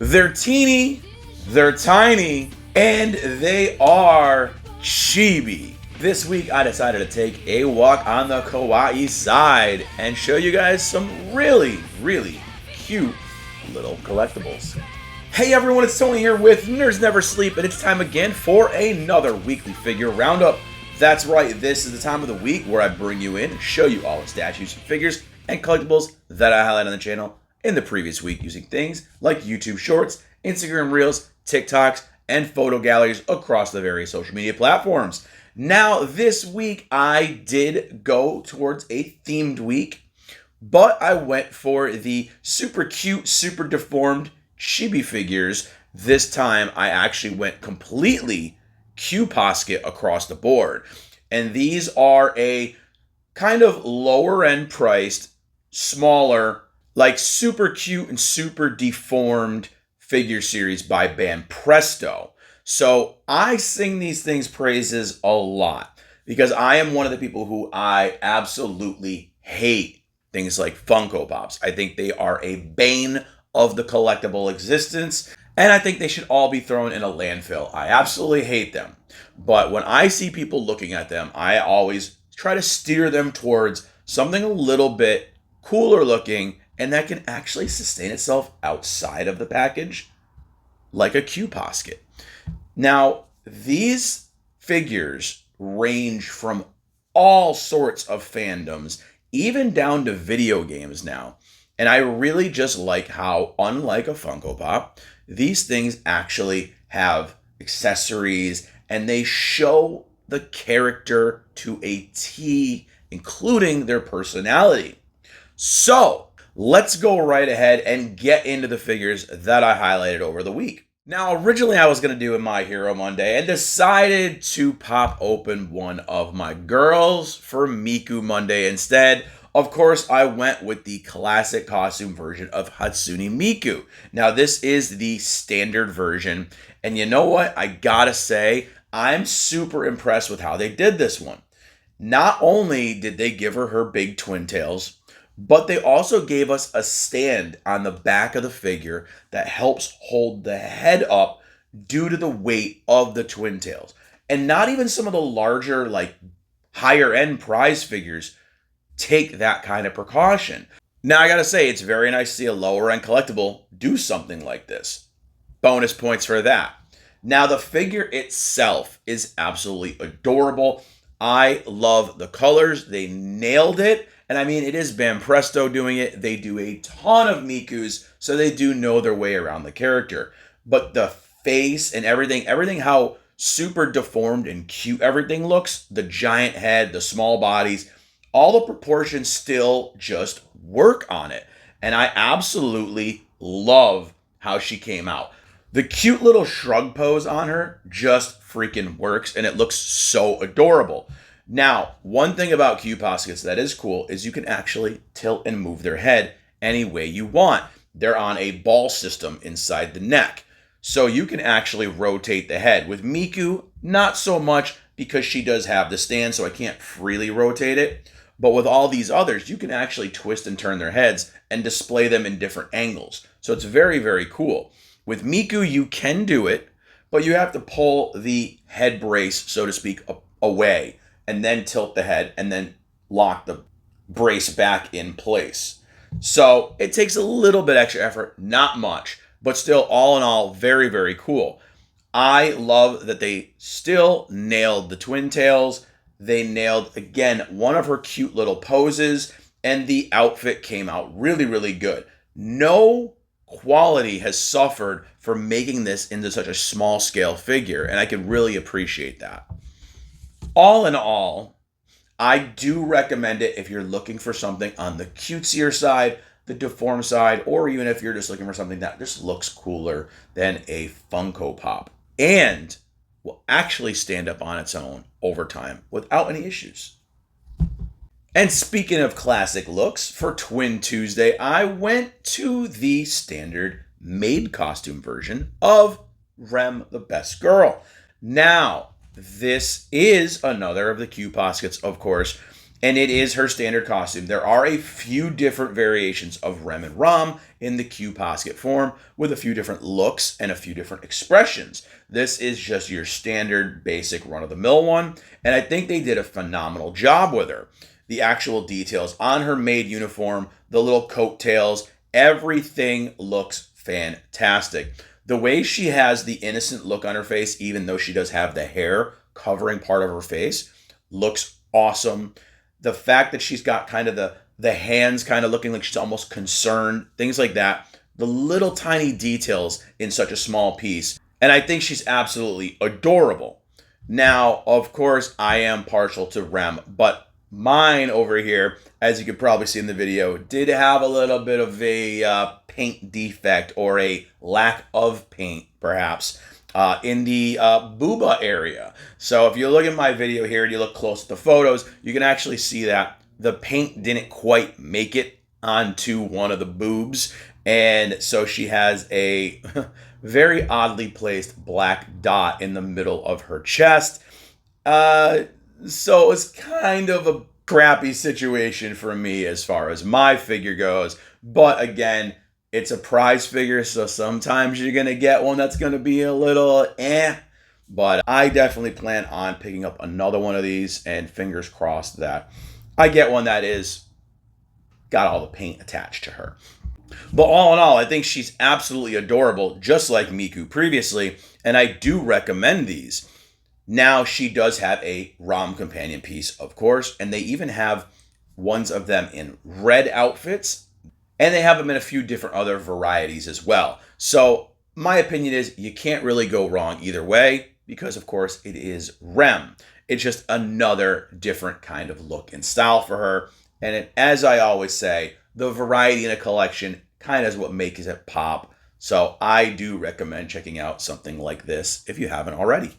They're teeny, they're tiny, and they are chibi. This week I decided to take a walk on the kawaii side and show you guys some really cute little collectibles. Hey everyone, it's Tony here with Nerds Never Sleep, and it's time again for another weekly figure roundup. That's right, this is the time of the week where I bring you in and show you all the statues, figures, and collectibles that I highlighted on the channel in the previous week using things like YouTube Shorts, Instagram Reels, TikToks, and photo galleries across the various social media platforms. Now, this week I did go towards a themed week, but I went for the super cute, super deformed Chibi figures. This time I actually went completely QPosket across the board. And these are a kind of lower end priced, smaller, like super cute and super deformed figure series by Banpresto. So I sing these things praises a lot because I am one of the people who I absolutely hate things like Funko Pops. I think they are a bane of the collectible existence, and I think they should all be thrown in a landfill. I absolutely hate them. But when I see people looking at them, I always try to steer them towards something a little bit cooler looking and that can actually sustain itself outside of the package, like a QPosket. Now, these figures range from all sorts of fandoms, even down to video games now. And I really just like how, unlike a Funko Pop, these things actually have accessories and they show the character to a T, including their personality. So, let's go right ahead and get into the figures that I highlighted over the week. Now, originally I was going to do a My Hero Monday and decided to pop open one of my girls for Miku Monday instead. Of course, I went with the classic costume version of Hatsune Miku. Now, this is the standard version, and you know what? I gotta say, I'm super impressed with how they did this one. Not only did they give her big twin tails, but they also gave us a stand on the back of the figure that helps hold the head up due to the weight of the twin tails. And not even some of the larger, like higher end prize figures take that kind of precaution. Now I gotta say, it's very nice to see a lower end collectible do something like this. Bonus points for that. Now the figure itself is absolutely adorable. I love the colors. They nailed it. And I mean, it is Banpresto doing it. They do a ton of Mikus, so they do know their way around the character. But the face and everything how super deformed and cute everything looks, the giant head, the small bodies, all the proportions still just work on it. And I absolutely love how she came out. The cute little shrug pose on her just freaking works, and it looks so adorable. Now, one thing about QPoskets that is cool is you can actually tilt and move their head any way you want. They're on a ball system inside the neck, so you can actually rotate the head. With Miku, not so much because she does have the stand, so I can't freely rotate it. But with all these others, you can actually twist and turn their heads and display them in different angles. So it's very cool. With Miku, you can do it, but you have to pull the head brace, so to speak, away, and then tilt the head, and then lock the brace back in place. So it takes a little bit extra effort, not much, but still, all in all, very cool. I love that they still nailed the twin tails. They nailed, again, one of her cute little poses, and the outfit came out really good. No quality has suffered for making this into such a small scale figure, and I can really appreciate that. All in all, I do recommend it if you're looking for something on the cutesier side, the deformed side, or even if you're just looking for something that just looks cooler than a Funko Pop and will actually stand up on its own over time without any issues. And speaking of classic looks, for Twin Tuesday, I went to the standard maid costume version of Rem the Best Girl. Now, this is another of the QPoskets, of course, and it is her standard costume. There are a few different variations of Rem and Rom in the QPosket form with a few different looks and a few different expressions. This is just your standard basic run-of-the-mill one, and I think they did a phenomenal job with her. The actual details on her maid uniform, the little coattails, everything looks fantastic. The way she has the innocent look on her face, even though she does have the hair covering part of her face, looks awesome. The fact that she's got kind of the hands kind of looking like she's almost concerned, things like that. The little tiny details in such a small piece. And I think she's absolutely adorable. Now, of course, I am partial to Rem, but mine over here, as you can probably see in the video, did have a little bit of a paint defect or a lack of paint, perhaps, in the booba area. So if you look at my video here and you look close at the photos, you can actually see that the paint didn't quite make it onto one of the boobs. And so she has a very oddly placed black dot in the middle of her chest. So it's kind of a crappy situation for me as far as my figure goes. But again, it's a prize figure, so sometimes you're going to get one that's going to be a little But I definitely plan on picking up another one of these, and fingers crossed that I get one that is got all the paint attached to her. But all in all, I think she's absolutely adorable, just like Miku previously, and I do recommend these. Now, she does have a ROM companion piece, of course, and they even have ones of them in red outfits, and they have them in a few different other varieties as well. So my opinion is you can't really go wrong either way, because of course it is Rem. It's just another different kind of look and style for her. And as I always say, the variety in a collection kind of is what makes it pop. So I do recommend checking out something like this if you haven't already.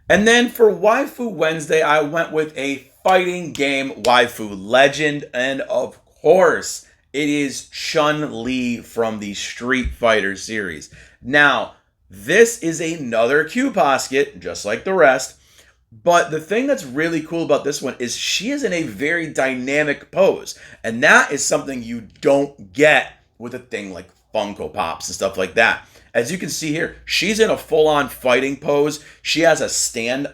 And then for Waifu Wednesday, I went with a fighting game waifu legend. And of course, it is Chun-Li from the Street Fighter series. Now, this is another QPosket, just like the rest. But the thing that's really cool about this one is she is in a very dynamic pose. And that is something you don't get with a thing like Funko Pops and stuff like that. As you can see here, she's in a full-on fighting pose. She has a stand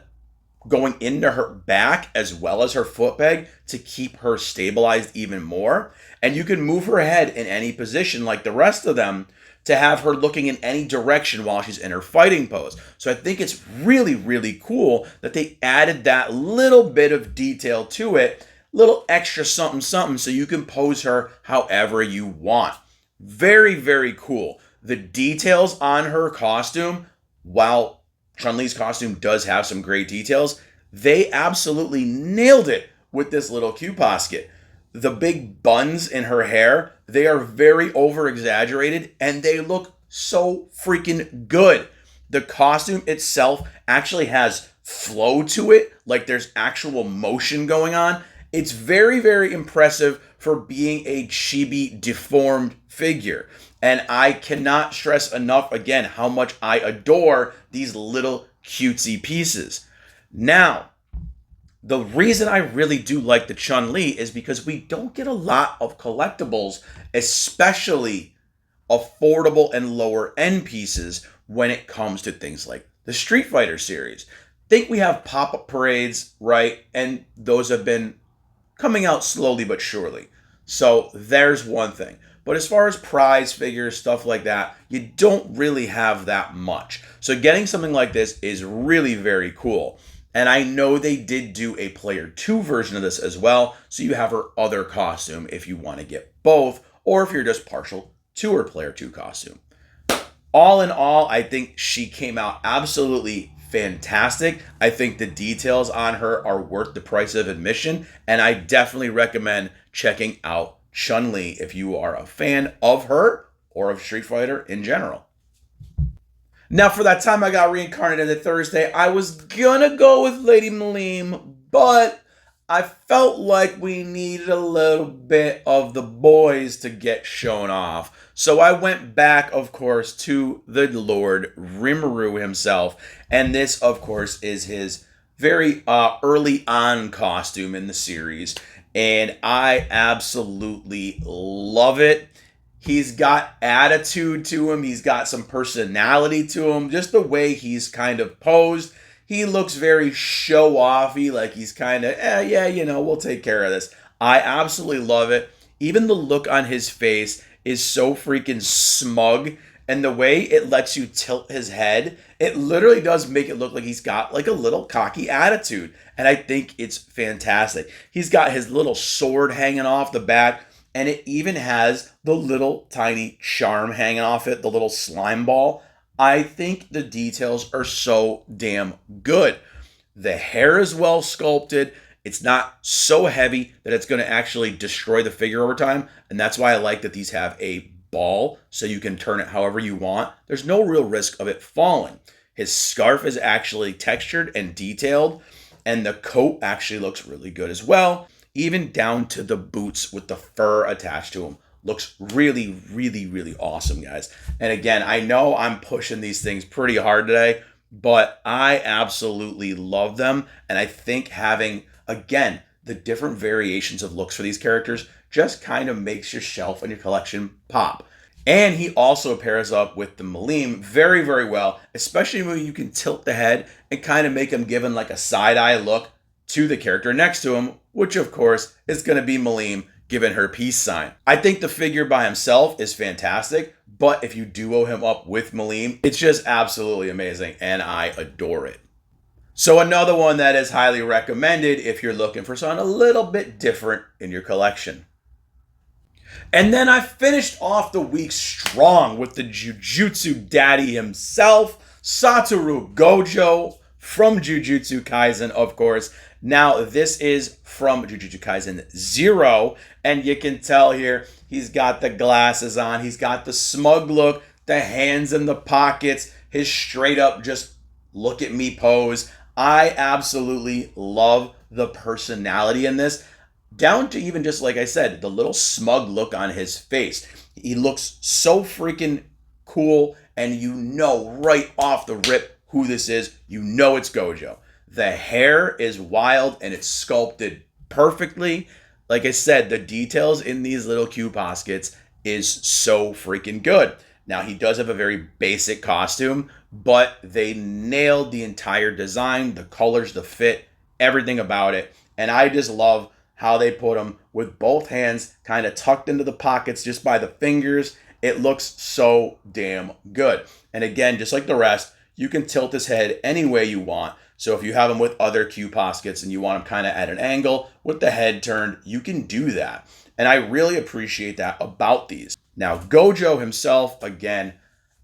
going into her back as well as her foot peg to keep her stabilized even more. And you can move her head in any position like the rest of them to have her looking in any direction while she's in her fighting pose. So I think it's really, really cool that they added that little bit of detail to it, little extra something, something, so you can pose her however you want. Very, very cool. The details on her costume, while Chun-Li's costume does have some great details, they absolutely nailed it with this little QPosket. The big buns in her hair, they are very over-exaggerated, and they look so freaking good. The costume itself actually has flow to it, like there's actual motion going on. It's very, very impressive for being a Chibi deformed figure. And I cannot stress enough, again, how much I adore these little cutesy pieces. Now, the reason I really do like the Chun-Li is because we don't get a lot of collectibles, especially affordable and lower end pieces when it comes to things like the Street Fighter series. Think we have pop-up parades, right? And those have been coming out slowly but surely. So there's one thing. But as far as prize figures, stuff like that, you don't really have that much. So getting something like this is really very cool. And I know they did do a Player 2 version of this as well, so you have her other costume if you want to get both, or if you're just partial to her Player 2 costume. All in all, I think she came out absolutely fantastic. I think the details on her are worth the price of admission, and I definitely recommend checking out Chun-Li if you are a fan of her or of Street Fighter in general. Now, for that time I got reincarnated Thursday, I was gonna go with Lady Malim, but I felt like we needed a little bit of the boys to get shown off. So I went back, of course, to the Lord Rimuru himself. And this, of course, is his very early on costume in the series, and I absolutely love it. He's got attitude to him. He's got some personality to him. Just the way he's kind of posed. He looks very show-offy, like he's kind of, yeah, we'll take care of this. I absolutely love it. Even the look on his face is so freaking smug, and the way it lets you tilt his head, it literally does make it look like he's got like a little cocky attitude, and I think it's fantastic. He's got his little sword hanging off the back, and it even has the little tiny charm hanging off it, the little slime ball. I think the details are so damn good. The hair is well sculpted. It's not so heavy that it's going to actually destroy the figure over time. And that's why I like that these have a ball so you can turn it however you want. There's no real risk of it falling. His scarf is actually textured and detailed, and the coat actually looks really good as well, even down to the boots with the fur attached to them. Looks really, really, really awesome, guys. And again, I know I'm pushing these things pretty hard today, but I absolutely love them. And I think having, again, the different variations of looks for these characters just kind of makes your shelf and your collection pop. And he also pairs up with the Malim very, very well, especially when you can tilt the head and kind of make him given like a side-eye look to the character next to him, which of course is going to be Malim giving her peace sign. I think the figure by himself is fantastic, but if you duo him up with Malim, it's just absolutely amazing, and I adore it. So another one that is highly recommended if you're looking for something a little bit different in your collection. And then I finished off the week strong with the Jujutsu daddy himself, Satoru Gojo from Jujutsu Kaisen, of course. Now, this is from Jujutsu Kaisen 0, and you can tell here he's got the glasses on, he's got the smug look, the hands in the pockets, his straight up just look at me pose. I absolutely love the personality in this, down to even just like I said, the little smug look on his face. He looks so freaking cool, and you know right off the rip who this is. You know it's Gojo. The hair is wild and it's sculpted perfectly. Like I said, the details in these little QPoskets is so freaking good. Now, he does have a very basic costume, but they nailed the entire design, the colors, the fit, everything about it. And I just love how they put him with both hands kind of tucked into the pockets just by the fingers. It looks so damn good. And again, just like the rest, you can tilt his head any way you want. So if you have him with other QPoskets and you want him kind of at an angle with the head turned, you can do that. And I really appreciate that about these. Now, Gojo himself, again,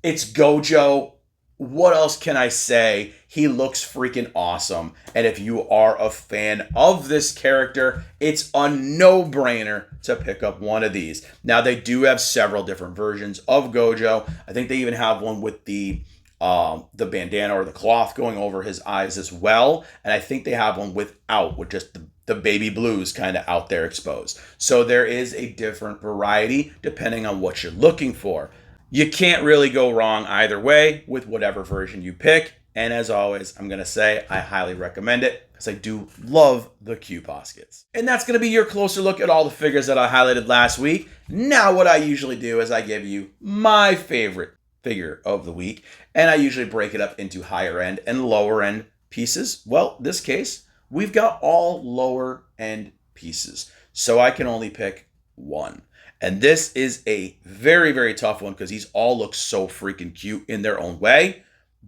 it's Gojo. What else can I say? He looks freaking awesome. And if you are a fan of this character, it's a no-brainer to pick up one of these. Now, they do have several different versions of Gojo. I think they even have one with the bandana or the cloth going over his eyes as well. And I think they have one without, with just the baby blues kind of out there exposed. So there is a different variety depending on what you're looking for. You can't really go wrong either way with whatever version you pick. And as always, I'm going to say I highly recommend it because I do love the QPoskets. And that's going to be your closer look at all the figures that I highlighted last week. Now what I usually do is I give you my favorite figure of the week, and I usually break it up into higher end and lower end pieces. Well, this case, we've got all lower end pieces, so I can only pick one. And this is a very, very tough one because these all look so freaking cute in their own way.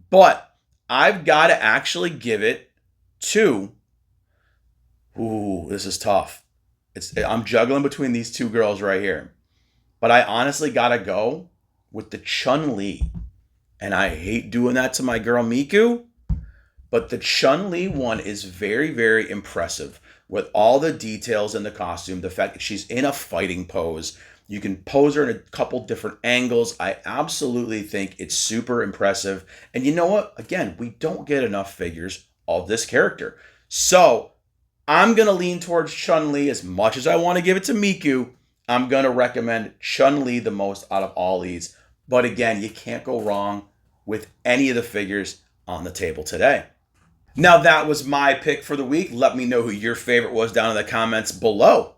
But I've got to actually give it to, ooh, this is tough. I'm juggling between these two girls right here. But I honestly got to go with the Chun-Li. And I hate doing that to my girl Miku, but the Chun-Li one is very, very impressive with all the details in the costume. The fact that she's in a fighting pose. You can pose her in a couple different angles. I absolutely think it's super impressive. And you know what? Again, we don't get enough figures of this character. So I'm going to lean towards Chun-Li as much as I want to give it to Miku. I'm going to recommend Chun-Li the most out of all these. But again, you can't go wrong with any of the figures on the table today. Now that was my pick for the week. Let me know who your favorite was down in the comments below.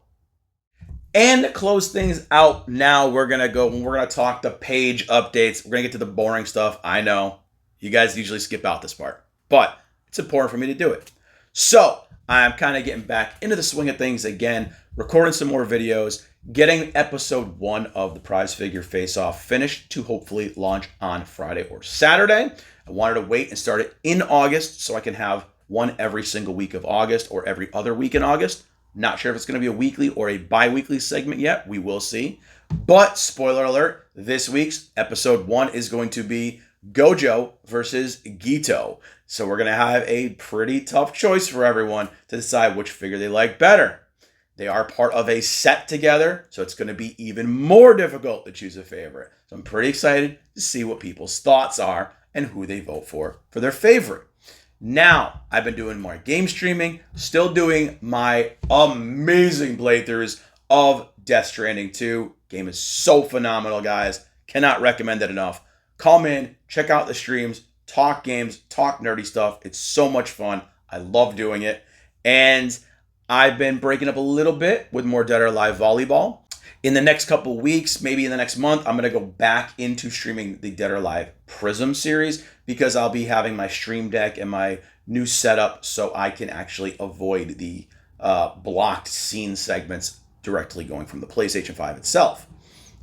And to close things out now, we're going to talk the page updates. We're going to get to the boring stuff. I know you guys usually skip out this part, but it's important for me to do it. So I'm kind of getting back into the swing of things again, recording some more videos, getting episode 1 of the prize figure face-off finished to hopefully launch on Friday or Saturday. I wanted to wait and start it in August so I can have one every single week of August or every other week in August. Not sure if it's going to be a weekly or a bi-weekly segment yet. We will see. But spoiler alert, this week's episode 1 is going to be Gojo versus Gito. So we're going to have a pretty tough choice for everyone to decide which figure they like better. They are part of a set together, so it's going to be even more difficult to choose a favorite. So I'm pretty excited to see what people's thoughts are and who they vote for their favorite. Now, I've been doing more game streaming, still doing my amazing playthroughs of Death Stranding 2. Game is so phenomenal, guys. Cannot recommend it enough. Come in, check out the streams, talk games, talk nerdy stuff. It's so much fun. I love doing it. And I've been breaking up a little bit with more Dead or Alive volleyball. In the next couple weeks, maybe in the next month, I'm going to go back into streaming the Dead or Alive Prism series because I'll be having my stream deck and my new setup so I can actually avoid the blocked scene segments directly going from the PlayStation 5 itself.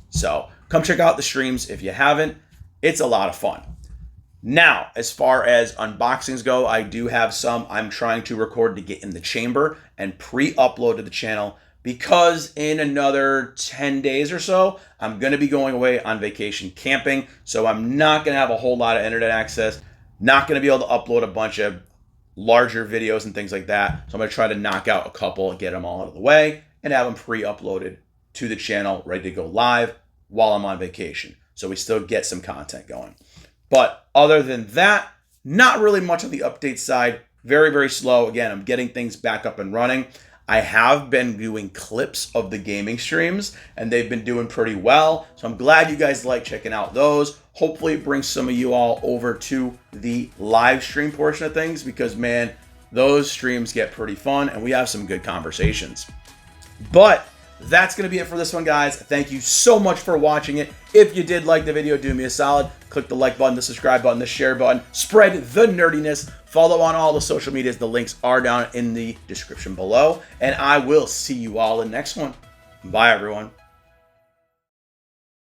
So come check out the streams if you haven't. It's a lot of fun. Now, as far as unboxings go, I do have some I'm trying to record to get in the chamber and pre-upload to the channel because in another 10 days or so, I'm going to be going away on vacation camping. So I'm not going to have a whole lot of internet access, not going to be able to upload a bunch of larger videos and things like that. So I'm going to try to knock out a couple and get them all out of the way and have them pre-uploaded to the channel, ready to go live while I'm on vacation. So we still get some content going. But other than that, not really much on the update side. Very, very slow. Again, I'm getting things back up and running. I have been doing clips of the gaming streams, and they've been doing pretty well. So I'm glad you guys like checking out those. Hopefully it brings some of you all over to the live stream portion of things because, man, those streams get pretty fun, and we have some good conversations. But that's going to be it for this one, guys. Thank you so much for watching it. If you did like the video, do me a solid. Click the like button, the subscribe button, the share button. Spread the nerdiness. Follow on all the social medias. The links are down in the description below. And I will see you all in the next one. Bye, everyone.